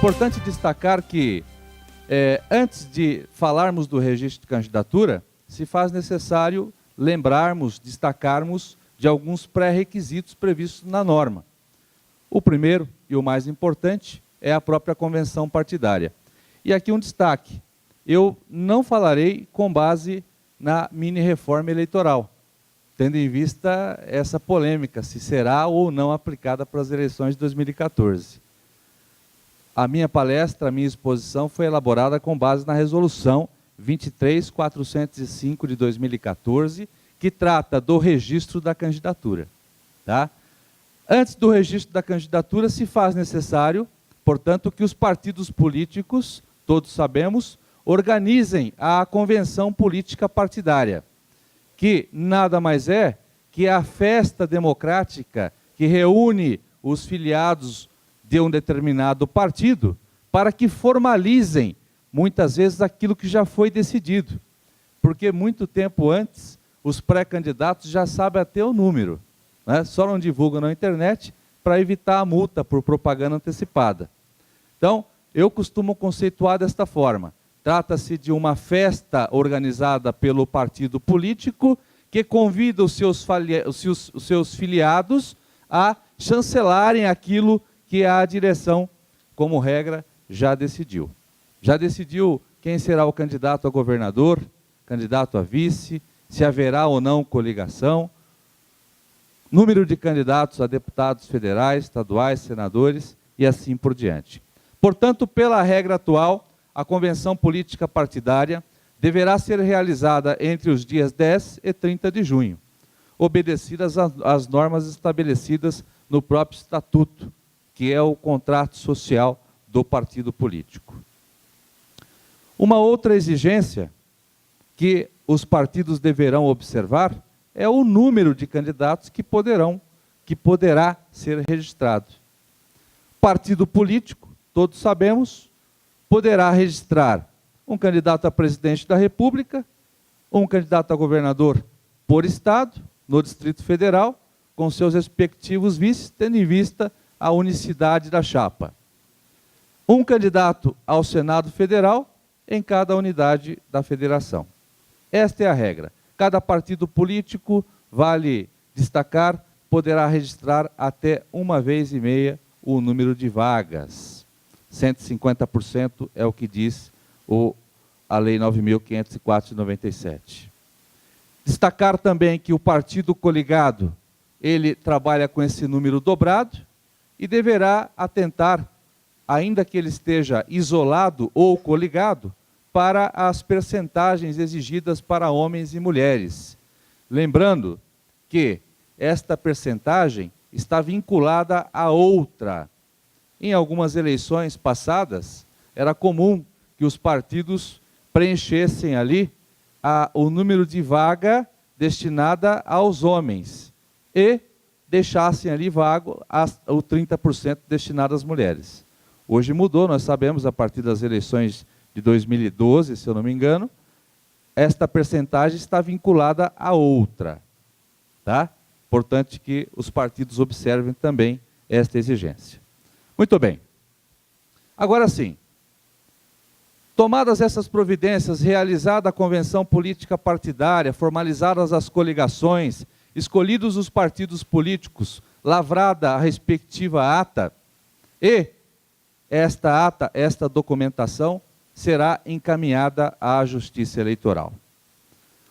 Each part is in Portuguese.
Importante destacar que, antes de falarmos do registro de candidatura, se faz necessário lembrarmos, destacarmos de alguns pré-requisitos previstos na norma. O primeiro e o mais importante é a própria convenção partidária. E aqui um destaque: eu não falarei com base na mini-reforma eleitoral, tendo em vista essa polêmica, se será ou não aplicada para as eleições de 2014. A minha palestra, a minha exposição foi elaborada com base na resolução 23.405 de 2014, que trata do registro da candidatura. Tá? Antes do registro da candidatura, se faz necessário, portanto, que os partidos políticos, todos sabemos, organizem a convenção política partidária, que nada mais é que a festa democrática que reúne os filiados de um determinado partido para que formalizem, muitas vezes, aquilo que já foi decidido. Porque muito tempo antes, os pré-candidatos já sabem até o número, né? Só não divulgam na internet para evitar a multa por propaganda antecipada. Então, eu costumo conceituar desta forma: trata-se de uma festa organizada pelo partido político que convida os seus filiados a chancelarem aquilo que a direção, como regra, já decidiu. Já decidiu quem será o candidato a governador, candidato a vice, se haverá ou não coligação, número de candidatos a deputados federais, estaduais, senadores e assim por diante. Portanto, pela regra atual, a convenção política partidária deverá ser realizada entre os dias 10 e 30 de junho, obedecidas às normas estabelecidas no próprio estatuto, que é o contrato social do partido político. Uma outra exigência que os partidos deverão observar é o número de candidatos que poderá ser registrado. Partido político, todos sabemos, poderá registrar um candidato a presidente da República, um candidato a governador por estado, no Distrito Federal, com seus respectivos vices, tendo em vista a unicidade da chapa. Um candidato ao Senado Federal em cada unidade da federação. Esta é a regra. Cada partido político, vale destacar, poderá registrar até 1,5 vezes o número de vagas. 150% é o que diz a Lei 9.504 de 97. Destacar também que o partido coligado, ele trabalha com esse número dobrado e deverá atentar, ainda que ele esteja isolado ou coligado, para as percentagens exigidas para homens e mulheres. Lembrando que esta percentagem está vinculada a outra. Em algumas eleições passadas, era comum que os partidos preenchessem ali o número de vaga destinada aos homens e deixassem ali vago o 30% destinado às mulheres. Hoje mudou, nós sabemos, a partir das eleições de 2012, se eu não me engano, esta percentagem está vinculada a outra. Tá? Importante que os partidos observem também esta exigência. Muito bem. Agora sim, tomadas essas providências, realizada a convenção política partidária, formalizadas as coligações, escolhidos os partidos políticos, lavrada a respectiva ata, e esta documentação será encaminhada à Justiça Eleitoral,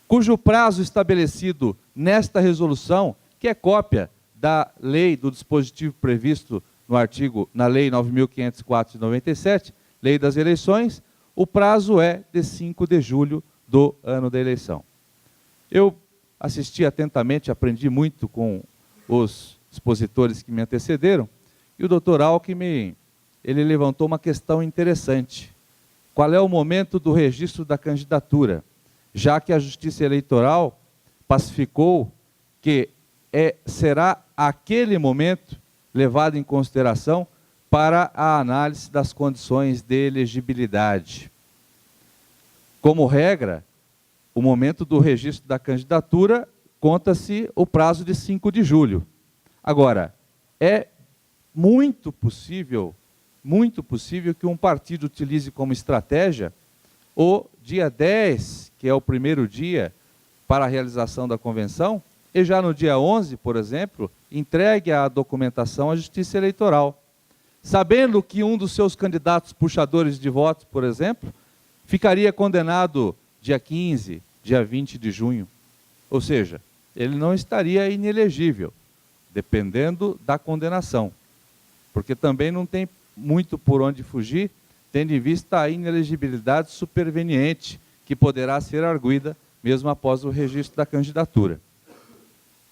cujo prazo estabelecido nesta resolução, que é cópia da lei, do dispositivo previsto na Lei 9.504 de 97, Lei das Eleições, o prazo é de 5 de julho do ano da eleição. Eu assisti atentamente, aprendi muito com os expositores que me antecederam, e o doutor Alckmin, ele levantou uma questão interessante. Qual é o momento do registro da candidatura? Já que a Justiça Eleitoral pacificou que será aquele momento levado em consideração para a análise das condições de elegibilidade. Como regra, o momento do registro da candidatura conta-se o prazo de 5 de julho. Agora, é muito possível muito possível que um partido utilize como estratégia o dia 10, que é o primeiro dia para a realização da convenção, e já no dia 11, por exemplo, entregue a documentação à Justiça Eleitoral, sabendo que um dos seus candidatos puxadores de votos, por exemplo, ficaria condenado dia 15, dia 20 de junho. Ou seja, ele não estaria inelegível, dependendo da condenação, porque também não tem muito por onde fugir, tendo em vista a inelegibilidade superveniente que poderá ser arguida mesmo após o registro da candidatura.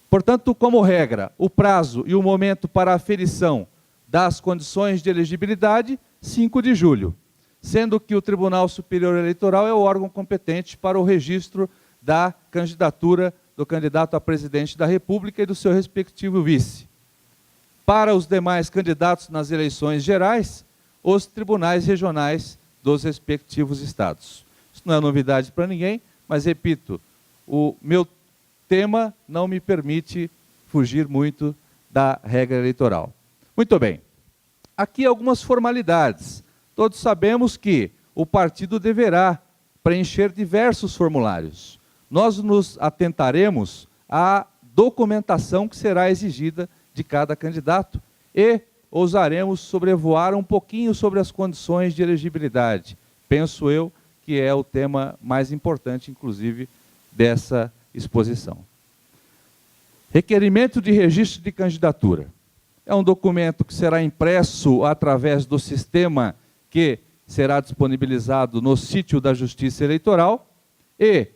Portanto, como regra, o prazo e o momento para a aferição das condições de elegibilidade, 5 de julho, sendo que o Tribunal Superior Eleitoral é o órgão competente para o registro da candidatura do candidato a presidente da República e do seu respectivo vice. Para os demais candidatos nas eleições gerais, os tribunais regionais dos respectivos estados. Isso não é novidade para ninguém, mas, repito, o meu tema não me permite fugir muito da regra eleitoral. Muito bem. Aqui algumas formalidades. Todos sabemos que o partido deverá preencher diversos formulários. Nós nos atentaremos à documentação que será exigida de cada candidato e ousaremos sobrevoar um pouquinho sobre as condições de elegibilidade. Penso eu que é o tema mais importante, inclusive, dessa exposição. Requerimento de registro de candidatura. É um documento que será impresso através do sistema que será disponibilizado no sítio da Justiça Eleitoral e,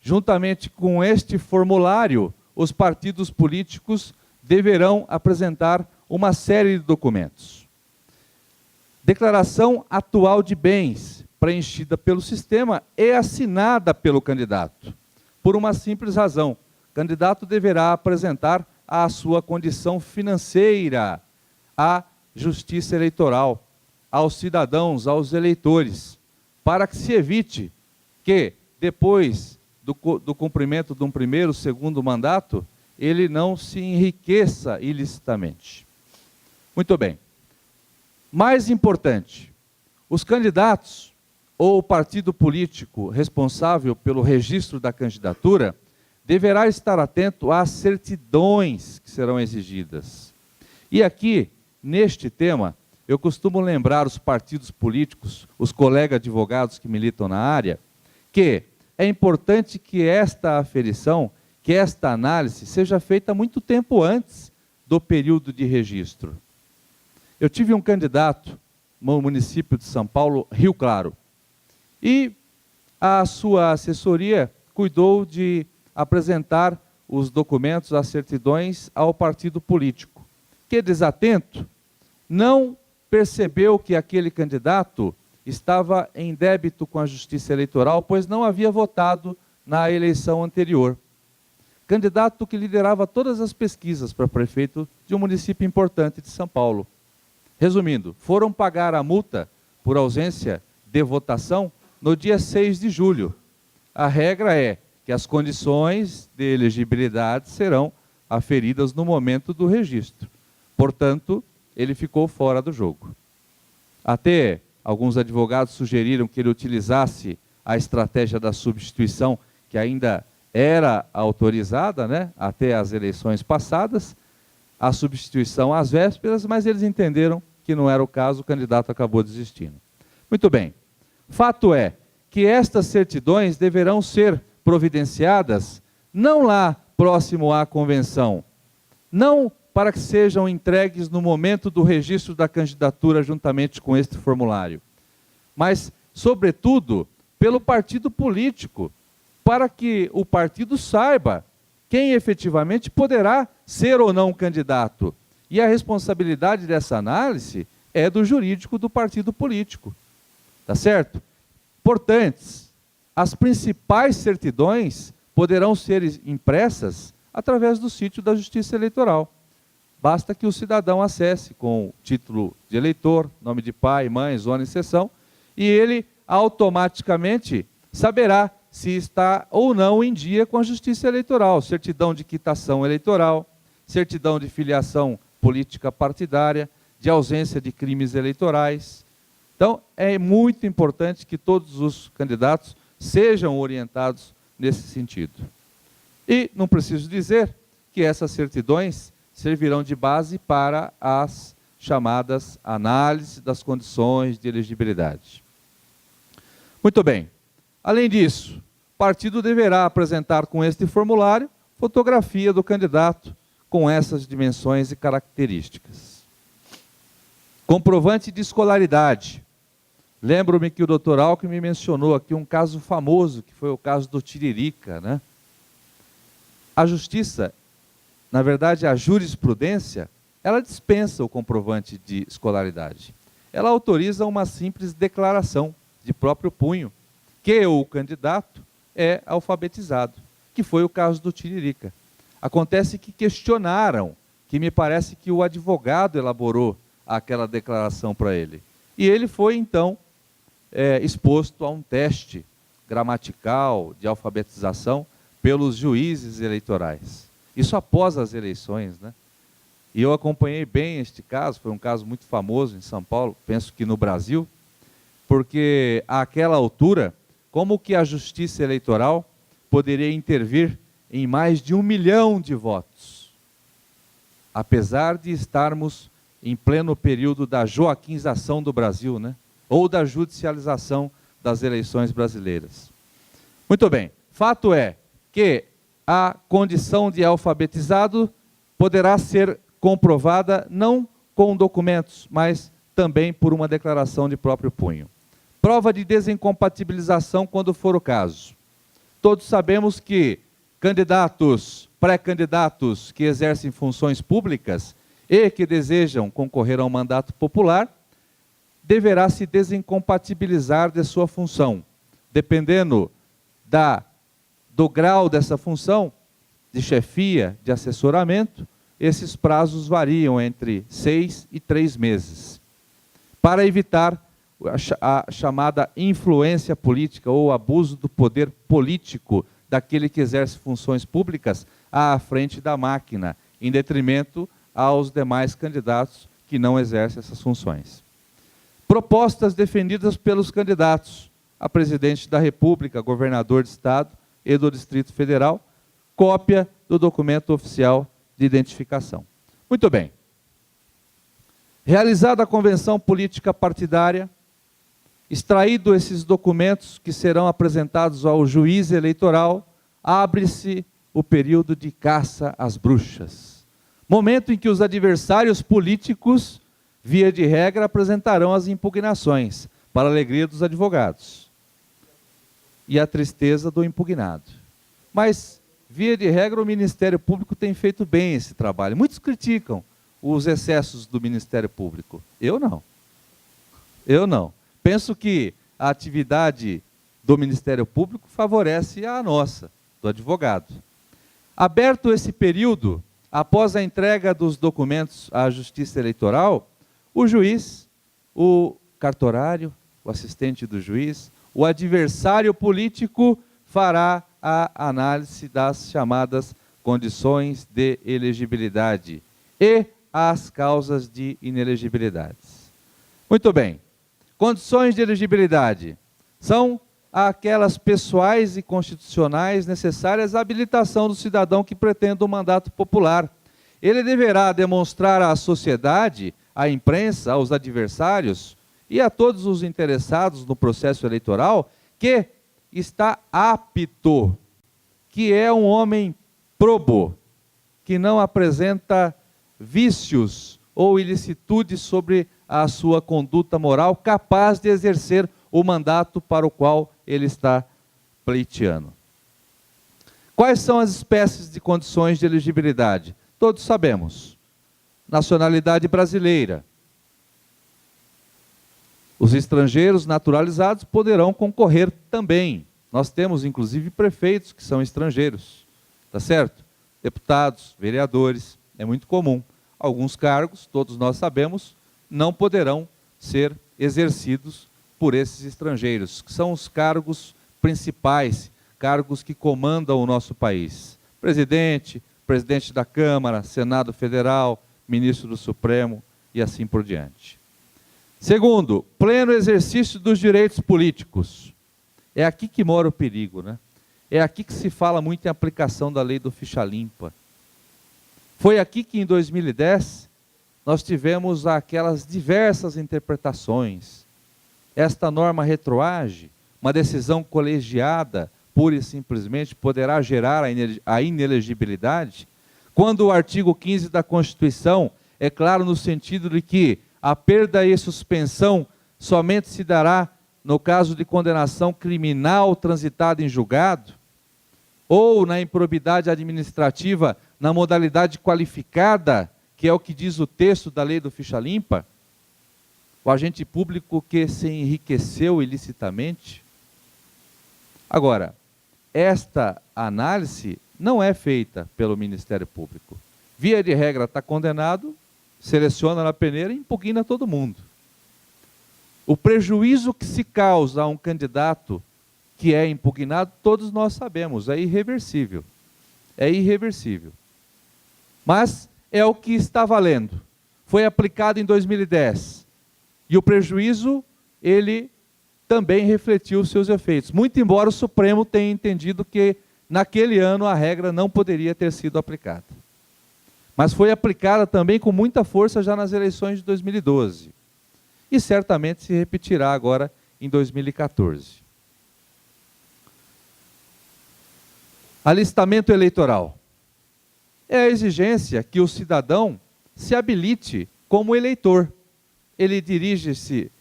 juntamente com este formulário, os partidos políticos deverão apresentar uma série de documentos. Declaração atual de bens, preenchida pelo sistema e assinada pelo candidato. Por uma simples razão, o candidato deverá apresentar a sua condição financeira à Justiça Eleitoral, aos cidadãos, aos eleitores, para que se evite que, depois do cumprimento de um primeiro, segundo mandato, ele não se enriqueça ilicitamente. Muito bem. Mais importante, os candidatos ou o partido político responsável pelo registro da candidatura deverá estar atento às certidões que serão exigidas. E aqui, neste tema, eu costumo lembrar os partidos políticos, os colegas advogados que militam na área, que é importante que esta aferição, que esta análise seja feita muito tempo antes do período de registro. Eu tive um candidato no município de São Paulo, Rio Claro, e a sua assessoria cuidou de apresentar os documentos, as certidões ao partido político, que, desatento, não percebeu que aquele candidato estava em débito com a Justiça Eleitoral, pois não havia votado na eleição anterior. Candidato que liderava todas as pesquisas para prefeito de um município importante de São Paulo. Resumindo, foram pagar a multa por ausência de votação no dia 6 de julho. A regra é que as condições de elegibilidade serão aferidas no momento do registro. Portanto, ele ficou fora do jogo. Até alguns advogados sugeriram que ele utilizasse a estratégia da substituição, que ainda era autorizada, né, até as eleições passadas, a substituição às vésperas, mas eles entenderam que não era o caso, o candidato acabou desistindo. Muito bem. Fato é que estas certidões deverão ser providenciadas não lá próximo à convenção, não para que sejam entregues no momento do registro da candidatura juntamente com este formulário, mas, sobretudo, pelo partido político, para que o partido saiba quem efetivamente poderá ser ou não candidato. E a responsabilidade dessa análise é do jurídico do partido político. Tá certo? Portanto, as principais certidões poderão ser impressas através do sítio da Justiça Eleitoral. Basta que o cidadão acesse com o título de eleitor, nome de pai, mãe, zona e seção, e ele automaticamente saberá se está ou não em dia com a Justiça Eleitoral, certidão de quitação eleitoral, certidão de filiação política partidária, de ausência de crimes eleitorais. Então, é muito importante que todos os candidatos sejam orientados nesse sentido. E não preciso dizer que essas certidões servirão de base para as chamadas análises das condições de elegibilidade. Muito bem. Além disso, o partido deverá apresentar com este formulário fotografia do candidato com essas dimensões e características. Comprovante de escolaridade. Lembro-me que o Dr. Alckmin mencionou aqui um caso famoso, que foi o caso do Tiririca, né? A justiça, na verdade, a jurisprudência, ela dispensa o comprovante de escolaridade. Ela autoriza uma simples declaração de próprio punho, que o candidato é alfabetizado, que foi o caso do Tiririca. Acontece que questionaram, que me parece que o advogado elaborou aquela declaração para ele. E ele foi, então, exposto a um teste gramatical de alfabetização pelos juízes eleitorais. Isso após as eleições, né? E eu acompanhei bem este caso, foi um caso muito famoso em São Paulo, penso que no Brasil, porque àquela altura, como que a Justiça Eleitoral poderia intervir em mais de 1 milhão de votos? Apesar de estarmos em pleno período da joaquinização do Brasil, né? Ou da judicialização das eleições brasileiras. Muito bem, fato é que a condição de alfabetizado poderá ser comprovada não com documentos, mas também por uma declaração de próprio punho. Prova de desincompatibilização quando for o caso. Todos sabemos que candidatos, pré-candidatos que exercem funções públicas e que desejam concorrer a um mandato popular, deverá se desincompatibilizar de sua função. Dependendo do grau dessa função, de chefia, de assessoramento, esses prazos variam entre 6 e 3 meses. Para evitar a chamada influência política ou abuso do poder político daquele que exerce funções públicas à frente da máquina, em detrimento aos demais candidatos que não exercem essas funções. Propostas defendidas pelos candidatos a presidente da República, governador de Estado e do Distrito Federal, cópia do documento oficial de identificação. Muito bem. Realizada a convenção política partidária, extraído esses documentos que serão apresentados ao juiz eleitoral, abre-se o período de caça às bruxas. Momento em que os adversários políticos, via de regra, apresentarão as impugnações, para a alegria dos advogados e a tristeza do impugnado. Mas, via de regra, o Ministério Público tem feito bem esse trabalho. Muitos criticam os excessos do Ministério Público. Eu não. Eu não. Penso que a atividade do Ministério Público favorece a nossa, do advogado. Aberto esse período, após a entrega dos documentos à Justiça Eleitoral, o juiz, o cartorário, o assistente do juiz, o adversário político fará a análise das chamadas condições de elegibilidade e as causas de inelegibilidades. Muito bem. Condições de elegibilidade são aquelas pessoais e constitucionais necessárias à habilitação do cidadão que pretenda um mandato popular. Ele deverá demonstrar à sociedade, à imprensa, aos adversários e a todos os interessados no processo eleitoral que está apto, que é um homem probo, que não apresenta vícios ou ilicitudes sobre a sua conduta moral, capaz de exercer o mandato para o qual ele está pleiteando. Quais são as espécies de condições de elegibilidade? Todos sabemos. Nacionalidade brasileira. Os estrangeiros naturalizados poderão concorrer também. Nós temos, inclusive, prefeitos que são estrangeiros, tá certo? Deputados, vereadores, é muito comum. Alguns cargos, todos nós sabemos, não poderão ser exercidos por esses estrangeiros, que são os cargos principais, cargos que comandam o nosso país. Presidente, presidente da Câmara, Senado Federal, ministro do Supremo, e assim por diante. Segundo, pleno exercício dos direitos políticos. É aqui que mora o perigo, né? É aqui que se fala muito em aplicação da lei do ficha limpa. Foi aqui que em 2010 nós tivemos aquelas diversas interpretações. Esta norma retroage, uma decisão colegiada, pura e simplesmente, poderá gerar a inelegibilidade, quando o artigo 15 da Constituição é claro no sentido de que a perda e suspensão somente se dará no caso de condenação criminal transitada em julgado, ou na improbidade administrativa na modalidade qualificada, que é o que diz o texto da lei do ficha limpa, o agente público que se enriqueceu ilicitamente. Agora, esta análise não é feita pelo Ministério Público. Via de regra, está condenado, seleciona na peneira e impugna todo mundo. O prejuízo que se causa a um candidato que é impugnado, todos nós sabemos, é irreversível. É irreversível. Mas é o que está valendo. Foi aplicado em 2010. E o prejuízo, ele também refletiu os seus efeitos. Muito embora o Supremo tenha entendido que, naquele ano, a regra não poderia ter sido aplicada. Mas foi aplicada também com muita força já nas eleições de 2012. E certamente se repetirá agora em 2014. Alistamento eleitoral. É a exigência que o cidadão se habilite como eleitor. Ele dirija-se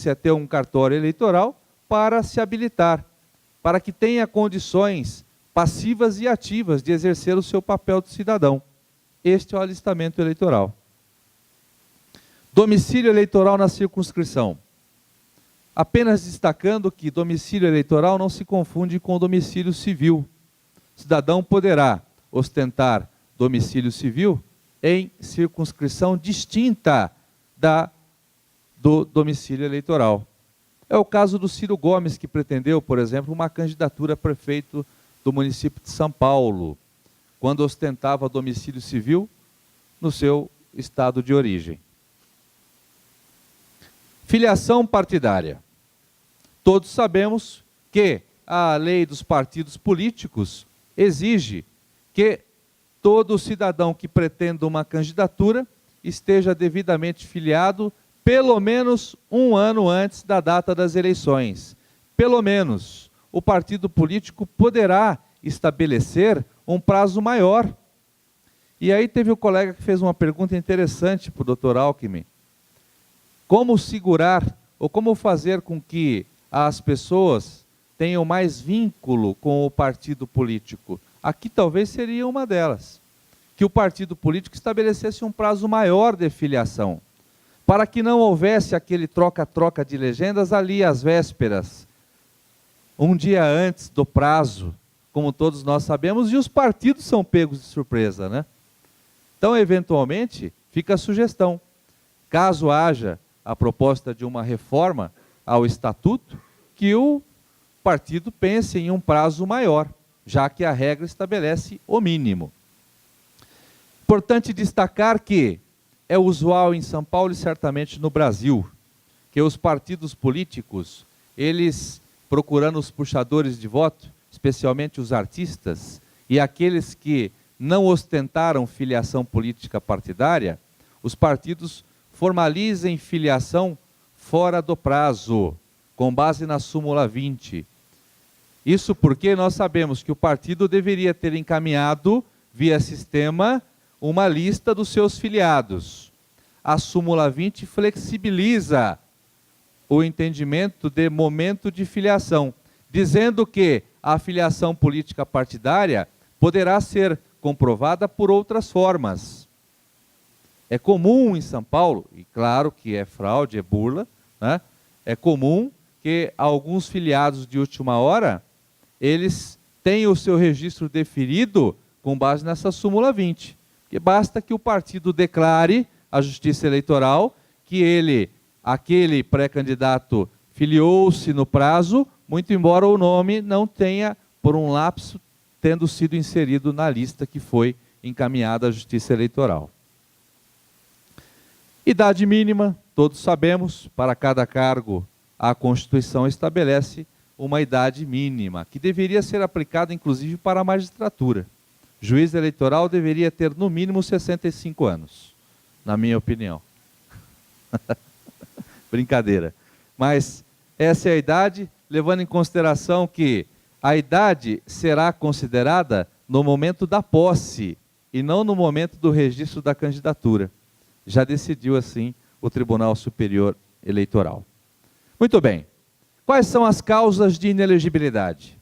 até um cartório eleitoral para se habilitar, para que tenha condições passivas e ativas de exercer o seu papel de cidadão. Este é o alistamento eleitoral. Domicílio eleitoral na circunscrição. Apenas destacando que domicílio eleitoral não se confunde com domicílio civil. O cidadão poderá ostentar domicílio civil em circunscrição distinta do domicílio eleitoral. É o caso do Ciro Gomes, que pretendeu, por exemplo, uma candidatura a prefeito do município de São Paulo, quando ostentava domicílio civil no seu estado de origem. Filiação partidária. Todos sabemos que a lei dos partidos políticos exige que todo cidadão que pretenda uma candidatura esteja devidamente filiado pelo menos um ano antes da data das eleições. Pelo menos, o partido político poderá estabelecer um prazo maior. E aí teve o colega que fez uma pergunta interessante para o Dr. Alckmin. Como segurar, ou como fazer com que as pessoas tenham mais vínculo com o partido político? Aqui talvez seria uma delas. Que o partido político estabelecesse um prazo maior de filiação, para que não houvesse aquele troca-troca de legendas ali às vésperas, um dia antes do prazo, como todos nós sabemos, e os partidos são pegos de surpresa, né? Então, eventualmente, fica a sugestão. Caso haja a proposta de uma reforma ao estatuto, que o partido pense em um prazo maior, já que a regra estabelece o mínimo. Importante destacar que é usual em São Paulo e certamente no Brasil, que os partidos políticos, eles procurando os puxadores de voto, especialmente os artistas, e aqueles que não ostentaram filiação política partidária, os partidos formalizem filiação fora do prazo, com base na súmula 20. Isso porque nós sabemos que o partido deveria ter encaminhado, via sistema, uma lista dos seus filiados. A súmula 20 flexibiliza o entendimento de momento de filiação, dizendo que a filiação política partidária poderá ser comprovada por outras formas. É comum em São Paulo, e claro que é fraude, é burla, né? É comum que alguns filiados de última hora, eles tenham o seu registro deferido com base nessa súmula 20. Que basta que o partido declare à Justiça Eleitoral que aquele pré-candidato filiou-se no prazo, muito embora o nome não tenha, por um lapso, tendo sido inserido na lista que foi encaminhada à Justiça Eleitoral. Idade mínima, todos sabemos, para cada cargo a Constituição estabelece uma idade mínima, que deveria ser aplicada inclusive para a magistratura. Juiz eleitoral deveria ter no mínimo 65 anos, na minha opinião. Brincadeira. Mas essa é a idade, levando em consideração que a idade será considerada no momento da posse e não no momento do registro da candidatura. Já decidiu assim o Tribunal Superior Eleitoral. Muito bem. Quais são as causas de inelegibilidade?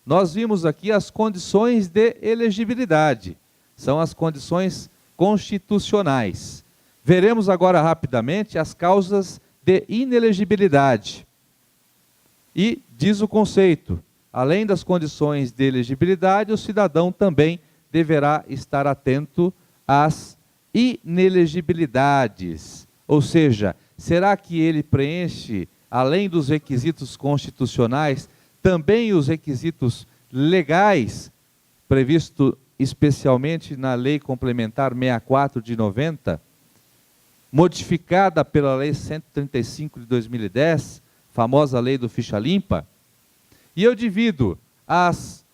Nós vimos aqui as condições de elegibilidade. São as condições constitucionais. Veremos agora rapidamente as causas de inelegibilidade. E diz o conceito, além das condições de elegibilidade, o cidadão também deverá estar atento às inelegibilidades. Ou seja, será que ele preenche, além dos requisitos constitucionais, também os requisitos legais, previsto especialmente na Lei Complementar 64 de 90, modificada pela Lei 135 de 2010, famosa Lei do Ficha Limpa? E eu divido as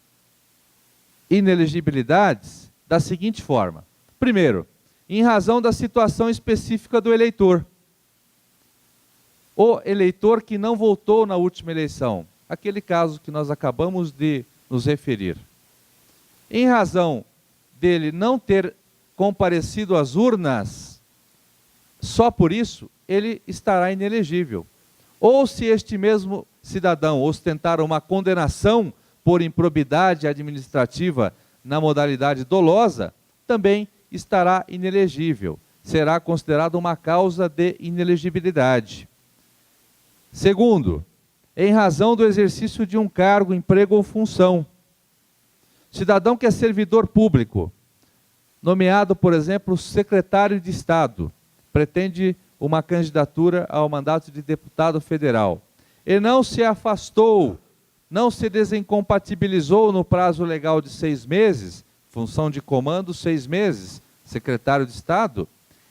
inelegibilidades da seguinte forma. Primeiro, em razão da situação específica do eleitor. O eleitor que não votou na última eleição, aquele caso que nós acabamos de nos referir. Em razão dele não ter comparecido às urnas, só por isso ele estará inelegível. Ou se este mesmo cidadão ostentar uma condenação por improbidade administrativa na modalidade dolosa, também estará inelegível. Será considerado uma causa de inelegibilidade. Segundo, em razão do exercício de um cargo, emprego ou função. Cidadão que é servidor público, nomeado, por exemplo, secretário de Estado, pretende uma candidatura ao mandato de deputado federal. E não se afastou, não se desincompatibilizou no prazo legal de 6 meses, função de comando 6 meses, secretário de Estado,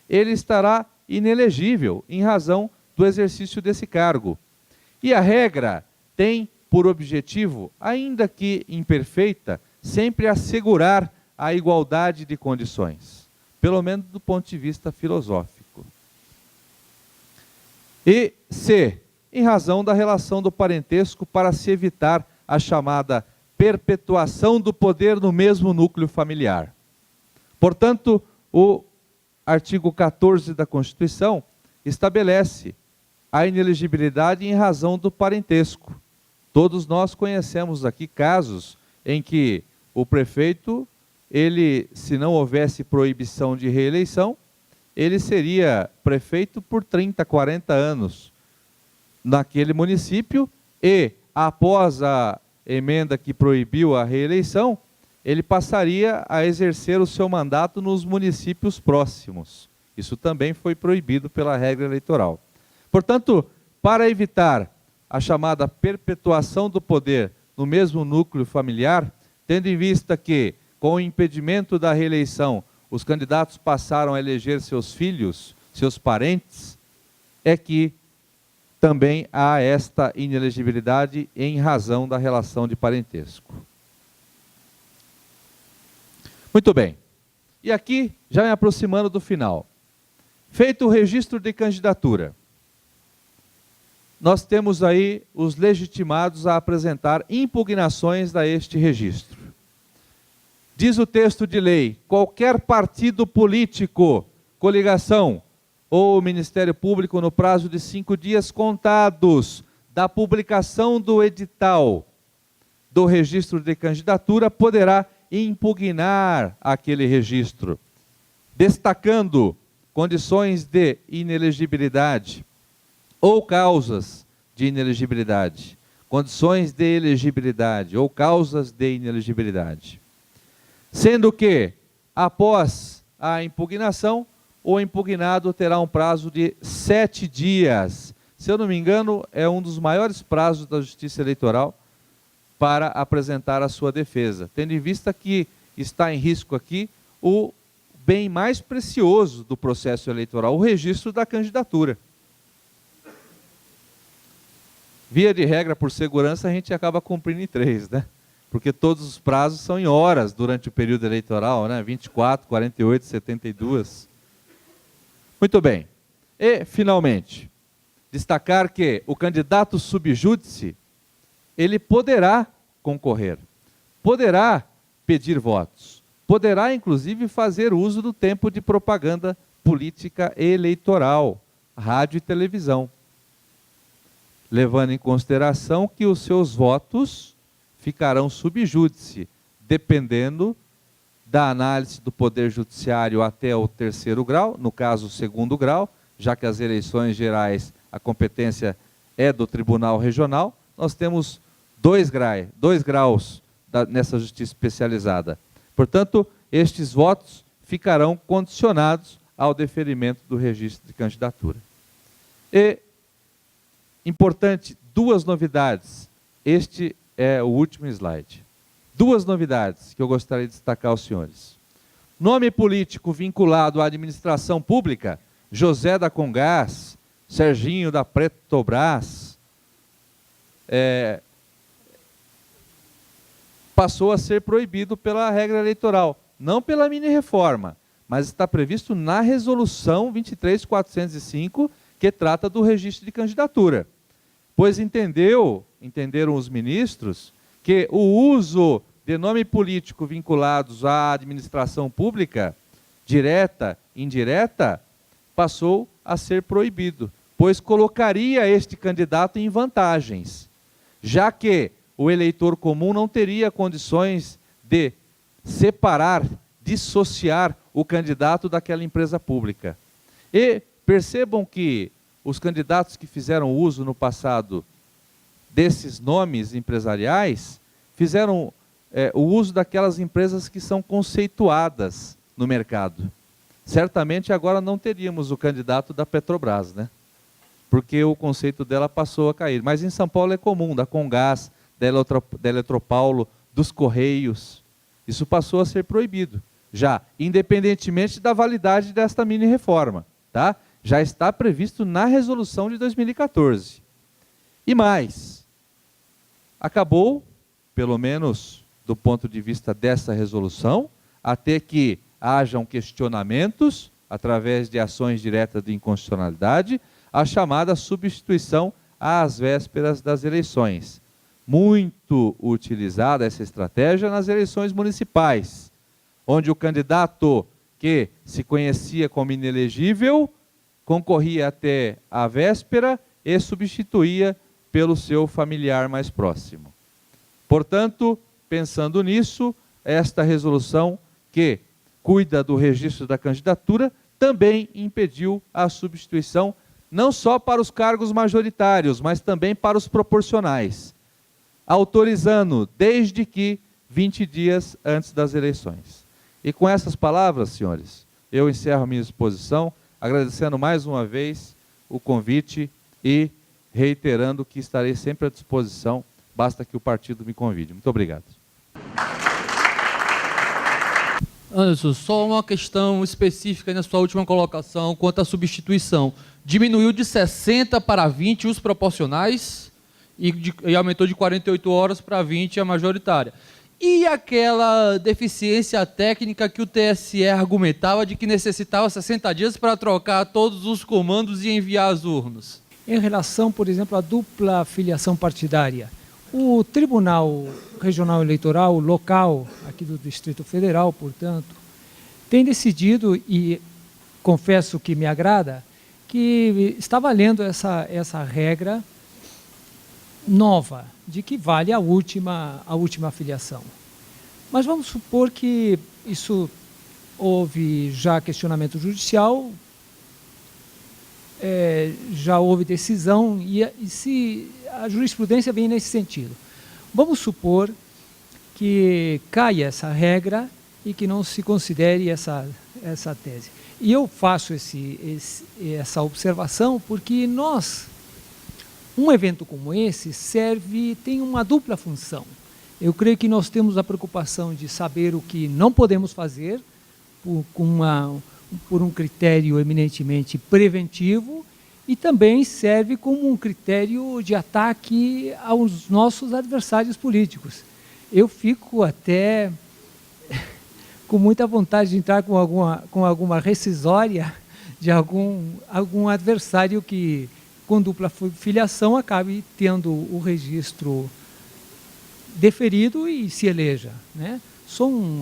ele estará inelegível em razão do exercício desse cargo. E a regra tem por objetivo, ainda que imperfeita, sempre assegurar a igualdade de condições, pelo menos do ponto de vista filosófico. E C, em razão da relação do parentesco para se evitar a chamada perpetuação do poder no mesmo núcleo familiar. Portanto, o artigo 14 da Constituição estabelece a inelegibilidade em razão do parentesco. Todos nós conhecemos aqui casos em que o prefeito, ele, se não houvesse proibição de reeleição, ele seria prefeito por 30, 40 anos naquele município e, após a emenda que proibiu a reeleição, ele passaria a exercer o seu mandato nos municípios próximos. Isso também foi proibido pela regra eleitoral. Portanto, para evitar a chamada perpetuação do poder no mesmo núcleo familiar, tendo em vista que, com o impedimento da reeleição, os candidatos passaram a eleger seus filhos, seus parentes, é que também há esta inelegibilidade em razão da relação de parentesco. Muito bem. E aqui, já me aproximando do final. Feito o registro de candidatura, nós temos aí os legitimados a apresentar impugnações a este registro. Diz o texto de lei, qualquer partido político, coligação ou Ministério Público, no prazo de 5 dias contados da publicação do edital do registro de candidatura, poderá impugnar aquele registro, destacando condições de inelegibilidade ou causas de inelegibilidade, condições de elegibilidade ou causas de inelegibilidade. Sendo que, após a impugnação, o impugnado terá um prazo de 7 dias. Se eu não me engano, é um dos maiores prazos da Justiça Eleitoral para apresentar a sua defesa, tendo em vista que está em risco aqui o bem mais precioso do processo eleitoral, o registro da candidatura. Via de regra, por segurança, a gente acaba cumprindo em 3, né? Porque todos os prazos são em horas durante o período eleitoral, né? 24, 48, 72. Muito bem. E, finalmente, destacar que o candidato sub judice, ele poderá concorrer, poderá pedir votos, poderá, inclusive, fazer uso do tempo de propaganda política eleitoral, rádio e televisão, levando em consideração que os seus votos ficarão sub júdice, dependendo da análise do Poder Judiciário até o 3º grau, no caso o 2º grau, já que as eleições gerais, a competência é do Tribunal Regional, nós temos 2 graus nessa justiça especializada. Portanto, estes votos ficarão condicionados ao deferimento do registro de candidatura. E, importante, 2 novidades. Este é o último slide. 2 novidades que eu gostaria de destacar aos senhores. Nome político vinculado à administração pública, José da Comgás, Serginho da Petrobras, passou a ser proibido pela regra eleitoral, não pela mini-reforma, mas está previsto na resolução 23.405, que trata do registro de candidatura. Pois entenderam os ministros que o uso de nome político vinculados à administração pública, direta, indireta, passou a ser proibido, pois colocaria este candidato em vantagens, já que o eleitor comum não teria condições de separar, dissociar o candidato daquela empresa pública. E percebam que os candidatos que fizeram uso no passado desses nomes empresariais, fizeram o uso daquelas empresas que são conceituadas no mercado. Certamente agora não teríamos o candidato da Petrobras, né? Porque o conceito dela passou a cair. Mas em São Paulo é comum, da Comgás, da Eletropaulo, dos Correios. Isso passou a ser proibido, já, independentemente da validade desta mini-reforma, tá? Já está previsto na resolução de 2014. E mais, acabou, pelo menos do ponto de vista dessa resolução, até que hajam questionamentos, através de ações diretas de inconstitucionalidade, a chamada substituição às vésperas das eleições. Muito utilizada essa estratégia nas eleições municipais, onde o candidato que se conhecia como inelegível concorria até a véspera e substituía pelo seu familiar mais próximo. Portanto, pensando nisso, esta resolução que cuida do registro da candidatura também impediu a substituição não só para os cargos majoritários, mas também para os proporcionais, autorizando desde que 20 dias antes das eleições. E com essas palavras, senhores, eu encerro a minha exposição, agradecendo mais uma vez o convite e reiterando que estarei sempre à disposição, basta que o partido me convide. Muito obrigado. Anderson, só uma questão específica na sua última colocação quanto à substituição. Diminuiu de 60 para 20 os proporcionais e aumentou de 48 horas para 20 a majoritária. E aquela deficiência técnica que o TSE argumentava de que necessitava 60 dias para trocar todos os comandos e enviar as urnas? Em relação, por exemplo, à dupla filiação partidária, o Tribunal Regional Eleitoral local, aqui do Distrito Federal, portanto, tem decidido, e confesso que me agrada, que está valendo essa regra nova, de que vale a última filiação. Mas vamos supor que isso houve já questionamento judicial, já houve decisão, e se a jurisprudência vem nesse sentido. Vamos supor que caia essa regra e que não se considere essa tese. E eu faço essa observação porque um evento como esse tem uma dupla função. Eu creio que nós temos a preocupação de saber o que não podemos fazer, por um critério eminentemente preventivo e também serve como um critério de ataque aos nossos adversários políticos. Eu fico até com muita vontade de entrar com alguma rescisória de algum adversário que, com dupla filiação, acabe tendo o registro deferido e se eleja, né?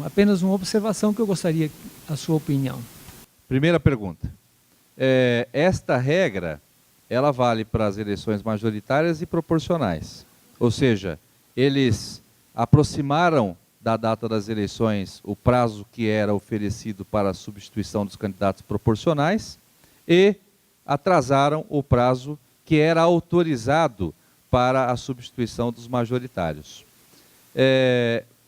Apenas uma observação que eu gostaria a sua opinião. Primeira pergunta. Esta regra, ela vale para as eleições majoritárias e proporcionais. Ou seja, eles aproximaram da data das eleições o prazo que era oferecido para a substituição dos candidatos proporcionais e atrasaram o prazo que era autorizado para a substituição dos majoritários.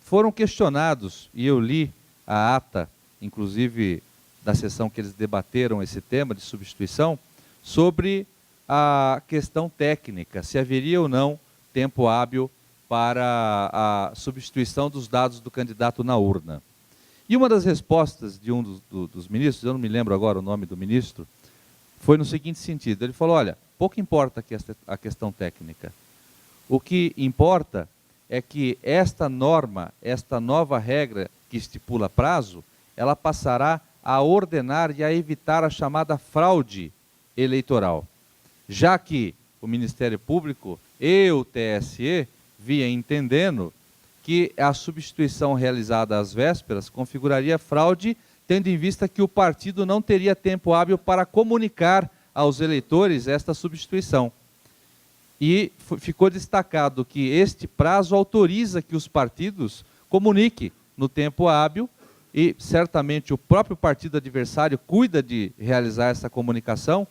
Foram questionados, e eu li a ata, inclusive da sessão que eles debateram esse tema de substituição, sobre a questão técnica, se haveria ou não tempo hábil para a substituição dos dados do candidato na urna. E uma das respostas de um dos ministros, eu não me lembro agora o nome do ministro, foi no seguinte sentido, ele falou, olha, pouco importa a questão técnica, o que importa é que esta norma, esta nova regra que estipula prazo, ela passará a ordenar e a evitar a chamada fraude eleitoral, já que o Ministério Público e o TSE vinha entendendo que a substituição realizada às vésperas configuraria fraude, tendo em vista que o partido não teria tempo hábil para comunicar aos eleitores esta substituição. E ficou destacado que este prazo autoriza que os partidos comuniquem no tempo hábil e certamente o próprio partido adversário cuida de realizar essa comunicação,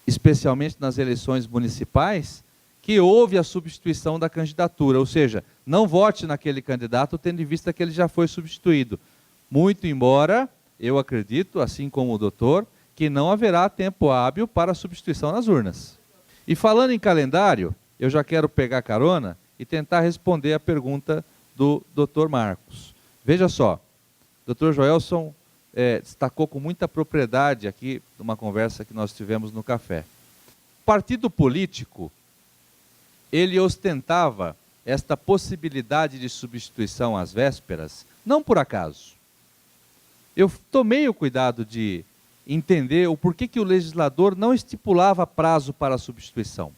especialmente nas eleições municipais, que houve a substituição da candidatura, ou seja, não vote naquele candidato tendo em vista que ele já foi substituído. Muito embora, eu acredito, assim como o doutor, que não haverá tempo hábil para a substituição nas urnas. E falando em calendário, eu já quero pegar carona e tentar responder a pergunta do doutor Marcos. Veja só, o doutor Joelson destacou com muita propriedade aqui, numa conversa que nós tivemos no café. O partido político, ele ostentava esta possibilidade de substituição às vésperas, não por acaso. Eu tomei o cuidado de entender o porquê que o legislador não estipulava prazo para a substituição.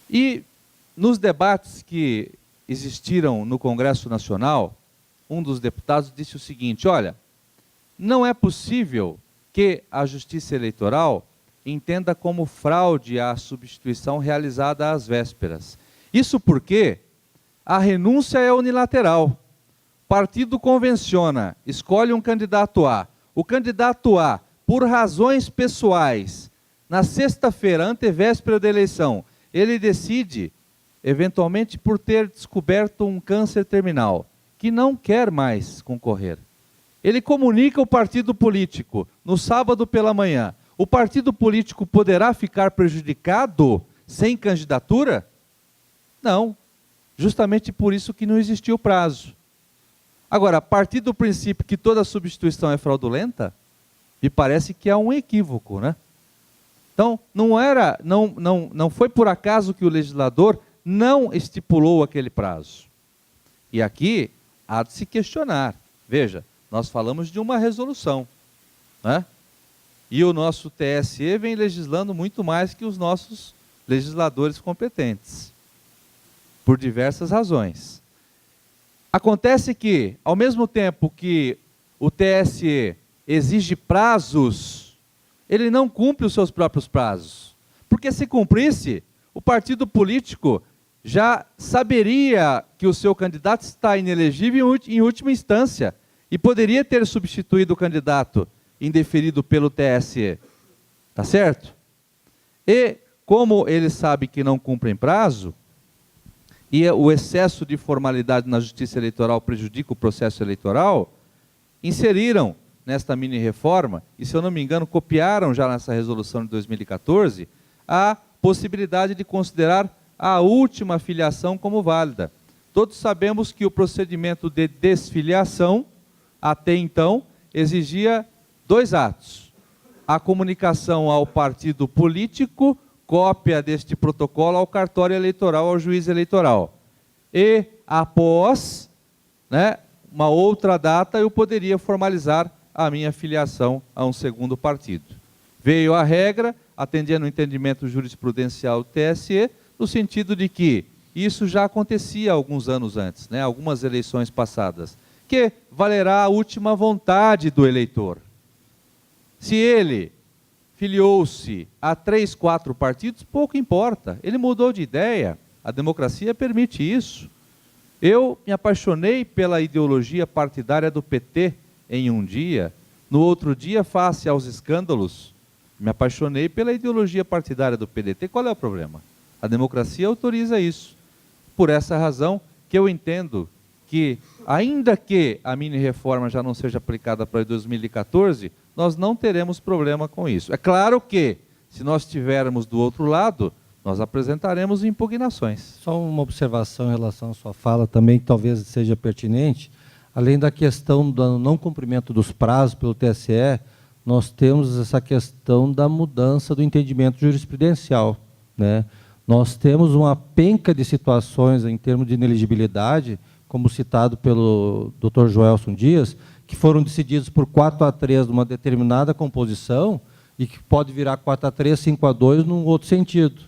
E nos debates que existiram no Congresso Nacional, um dos deputados disse o seguinte, olha, não é possível que a Justiça Eleitoral entenda como fraude a substituição realizada às vésperas. Isso porque a renúncia é unilateral. O partido convenciona, escolhe um candidato A. O candidato A, por razões pessoais, na sexta-feira, antevéspera da eleição, ele decide, eventualmente por ter descoberto um câncer terminal, que não quer mais concorrer. Ele comunica ao partido político, no sábado pela manhã, o partido político poderá ficar prejudicado sem candidatura? Não, justamente por isso que não existiu prazo. Agora, a partir do princípio que toda substituição é fraudulenta, me parece que há um equívoco, né? Então, não foi por acaso que o legislador não estipulou aquele prazo. E aqui há de se questionar. Veja, nós falamos de uma resolução, né? E o nosso TSE vem legislando muito mais que os nossos legisladores competentes, por diversas razões. Acontece que, ao mesmo tempo que o TSE exige prazos, ele não cumpre os seus próprios prazos. Porque se cumprisse, o partido político já saberia que o seu candidato está inelegível em última instância e poderia ter substituído o candidato indeferido pelo TSE. Tá certo? E, como ele sabe que não cumprem prazo, e o excesso de formalidade na Justiça Eleitoral prejudica o processo eleitoral, inseriram nesta mini-reforma, e se eu não me engano, copiaram já nessa resolução de 2014, a possibilidade de considerar a última filiação como válida. Todos sabemos que o procedimento de desfiliação até então, exigia 2 atos. A comunicação ao partido político, cópia deste protocolo ao cartório eleitoral, ao juiz eleitoral. E, após, né, uma outra data, eu poderia formalizar a minha filiação a um segundo partido. Veio a regra, atendendo o entendimento jurisprudencial do TSE, no sentido de que isso já acontecia alguns anos antes, né, algumas eleições passadas, que valerá a última vontade do eleitor. Se ele filiou-se a 3, 4 partidos, pouco importa, ele mudou de ideia, a democracia permite isso. Eu me apaixonei pela ideologia partidária do PT em um dia, no outro dia, face aos escândalos, me apaixonei pela ideologia partidária do PDT. Qual é o problema? A democracia autoriza isso. Por essa razão que eu entendo que, ainda que a mini-reforma já não seja aplicada para 2014, nós não teremos problema com isso. É claro que, se nós estivermos do outro lado, nós apresentaremos impugnações. Só uma observação em relação à sua fala também, que talvez seja pertinente. Além da questão do não cumprimento dos prazos pelo TSE, nós temos essa questão da mudança do entendimento jurisprudencial, né? Nós temos uma penca de situações em termos de inelegibilidade, como citado pelo Dr. Joelson Dias, que foram decididos por 4-3 numa determinada composição e que pode virar 4-3, 5-2 num outro sentido,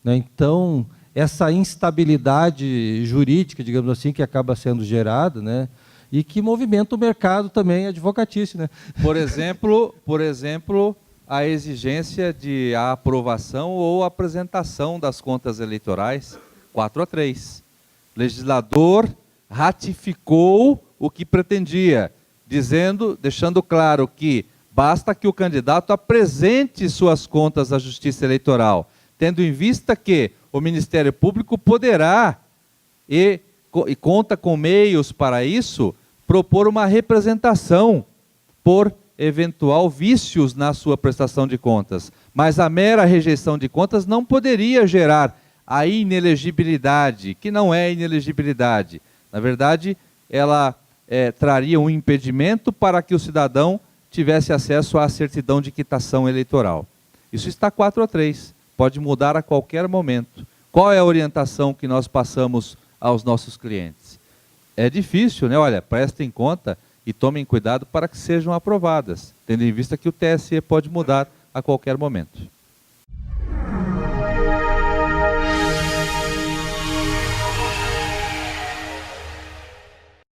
né? Então, essa instabilidade jurídica, digamos assim, que acaba sendo gerada, né, e que movimenta o mercado também advocatício, né? Por exemplo, a exigência de a aprovação ou apresentação das contas eleitorais 4-3. O legislador ratificou o que pretendia, deixando claro que basta que o candidato apresente suas contas à Justiça Eleitoral, tendo em vista que o Ministério Público poderá, e conta com meios para isso, propor uma representação por eventual vícios na sua prestação de contas. Mas a mera rejeição de contas não poderia gerar a inelegibilidade, que não é inelegibilidade. Na verdade, ela traria um impedimento para que o cidadão tivesse acesso à certidão de quitação eleitoral. Isso está 4-3, pode mudar a qualquer momento. Qual é a orientação que nós passamos aos nossos clientes? É difícil, né? Olha, prestem conta e tomem cuidado para que sejam aprovadas, tendo em vista que o TSE pode mudar a qualquer momento.